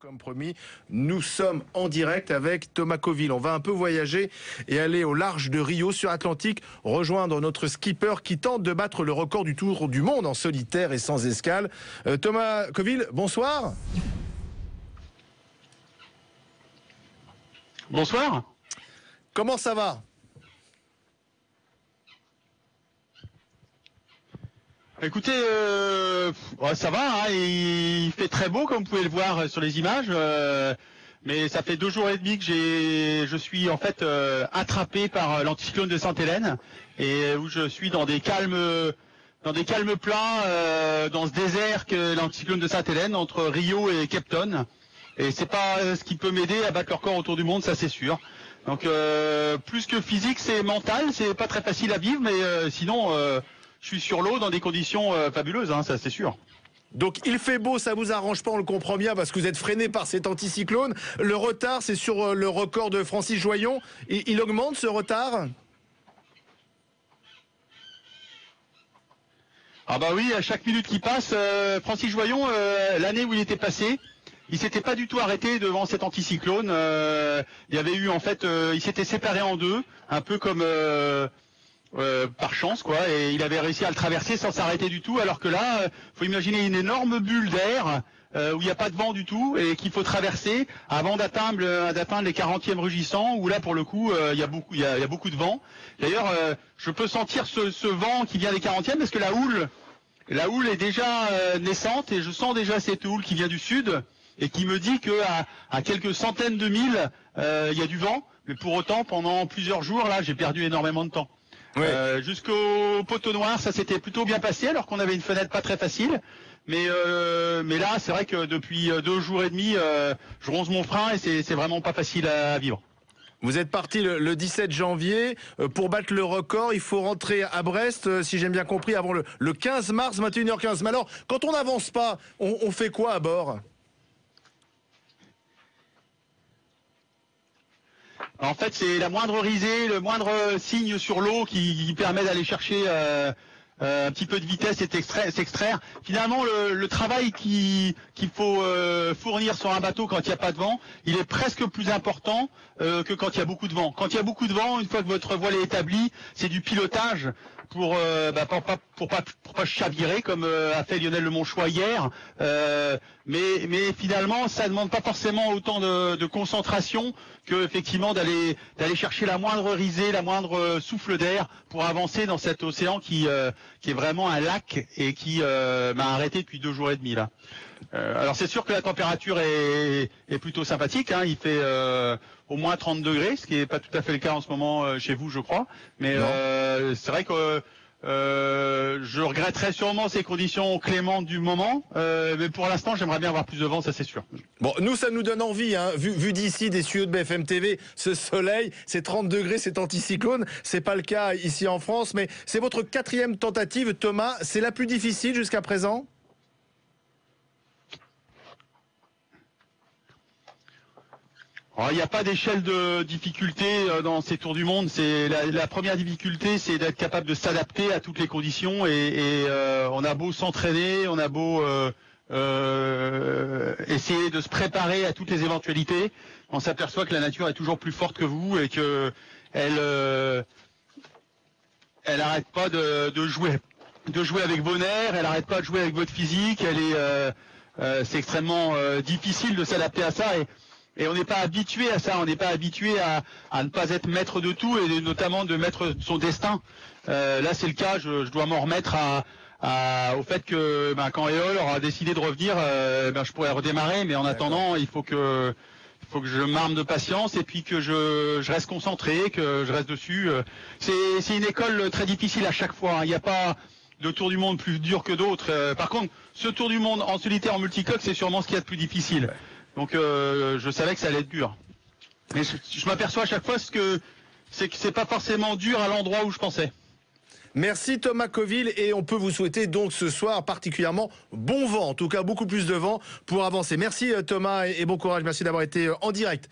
Comme promis, nous sommes en direct avec Thomas Coville. On va un peu voyager et aller au large de Rio sur Atlantique, rejoindre notre skipper qui tente de battre le record du tour du monde en solitaire et sans escale. Thomas Coville, bonsoir. Bonsoir. Comment ça va ? Écoutez, ça va, hein, il fait très beau comme vous pouvez le voir sur les images, mais ça fait 2 jours et demi que je suis en fait attrapé par l'anticyclone de Sainte-Hélène et où je suis dans des calmes plats, dans ce désert que l'anticyclone de Sainte-Hélène entre Rio et Cape Town. Et c'est pas ce qui peut m'aider à battre le record autour du monde, ça c'est sûr. Donc plus que physique, c'est mental, c'est pas très facile à vivre, mais sinon je suis sur l'eau dans des conditions fabuleuses, hein, ça c'est sûr. Donc il fait beau, ça vous arrange pas, on le comprend bien, parce que vous êtes freiné par cet anticyclone. Le retard, c'est sur le record de Francis Joyon. Il augmente ce retard ? Ah bah oui, à chaque minute qui passe, Francis Joyon, l'année où il était passé, il s'était pas du tout arrêté devant cet anticyclone. Il y avait eu en fait, il s'était séparé en deux, un peu comme par chance quoi, et il avait réussi à le traverser sans s'arrêter du tout. Alors que là, faut imaginer une énorme bulle d'air où il n'y a pas de vent du tout et qu'il faut traverser avant d'atteindre les 40e rugissants. Où là, pour le coup, il y a beaucoup de vent. D'ailleurs, je peux sentir ce vent qui vient des 40e parce que la houle est déjà naissante et je sens déjà cette houle qui vient du sud et qui me dit que à quelques centaines de milles, il y a du vent. Mais pour autant, pendant plusieurs jours, là, j'ai perdu énormément de temps. Ouais. Jusqu'au poteau noir, ça s'était plutôt bien passé, alors qu'on avait une fenêtre pas très facile. Mais là, c'est vrai que depuis 2 jours et demi, je ronce mon frein et c'est vraiment pas facile à vivre. Vous êtes parti le 17 janvier. Pour battre le record, il faut rentrer à Brest, si j'ai bien compris, avant le 15 mars, 21h15. Mais alors, quand on n'avance pas, on fait quoi à bord ? En fait, c'est la moindre risée, le moindre signe sur l'eau qui permet d'aller chercher un petit peu de vitesse et s'extraire. Finalement, le travail qu'il faut fournir sur un bateau quand il n'y a pas de vent, il est presque plus important que quand il y a beaucoup de vent. Quand il y a beaucoup de vent, une fois que votre voile est établie, c'est du pilotage pour pas chavirer comme a fait Lionel Le Monchois hier. Mais finalement, ça ne demande pas forcément autant de concentration que effectivement d'aller chercher la moindre risée, la moindre souffle d'air pour avancer dans cet océan qui est vraiment un lac et qui m'a arrêté depuis 2 jours et demi là. Alors c'est sûr que la température est plutôt sympathique, hein. Il fait au moins 30 degrés, ce qui n'est pas tout à fait le cas en ce moment chez vous, je crois. Mais c'est vrai que je regretterais sûrement ces conditions clémentes du moment, mais pour l'instant j'aimerais bien avoir plus de vent, ça c'est sûr. Bon, nous ça nous donne envie, hein. Vu d'ici des studios de BFM TV, ce soleil, ces 30 degrés, cet anticyclone, c'est pas le cas ici en France, mais c'est votre 4e tentative, Thomas, c'est la plus difficile jusqu'à présent ? Il n'y a pas d'échelle de difficulté dans ces tours du monde. C'est la première difficulté, c'est d'être capable de s'adapter à toutes les conditions. Et on a beau s'entraîner, on a beau essayer de se préparer à toutes les éventualités, on s'aperçoit que la nature est toujours plus forte que vous et que elle arrête pas de jouer avec vos nerfs, elle arrête pas de jouer avec votre physique. C'est extrêmement difficile de s'adapter à ça. Et on n'est pas habitué à ça, on n'est pas habitué à ne pas être maître de tout et notamment de mettre son destin. Là c'est le cas, je dois m'en remettre au fait que quand Éole aura décidé de revenir, je pourrais redémarrer, mais en attendant il faut que je m'arme de patience et puis que je reste concentré, que je reste dessus. C'est une école très difficile à chaque fois, hein. Il n'y a pas de tour du monde plus dur que d'autres. Par contre, ce tour du monde en solitaire, en multicoque, c'est sûrement ce qu'il y a de plus difficile. Donc je savais que ça allait être dur. Mais je m'aperçois à chaque fois que c'est pas forcément dur à l'endroit où je pensais. Merci Thomas Coville et on peut vous souhaiter donc ce soir particulièrement bon vent, en tout cas beaucoup plus de vent pour avancer. Merci Thomas et bon courage, merci d'avoir été en direct.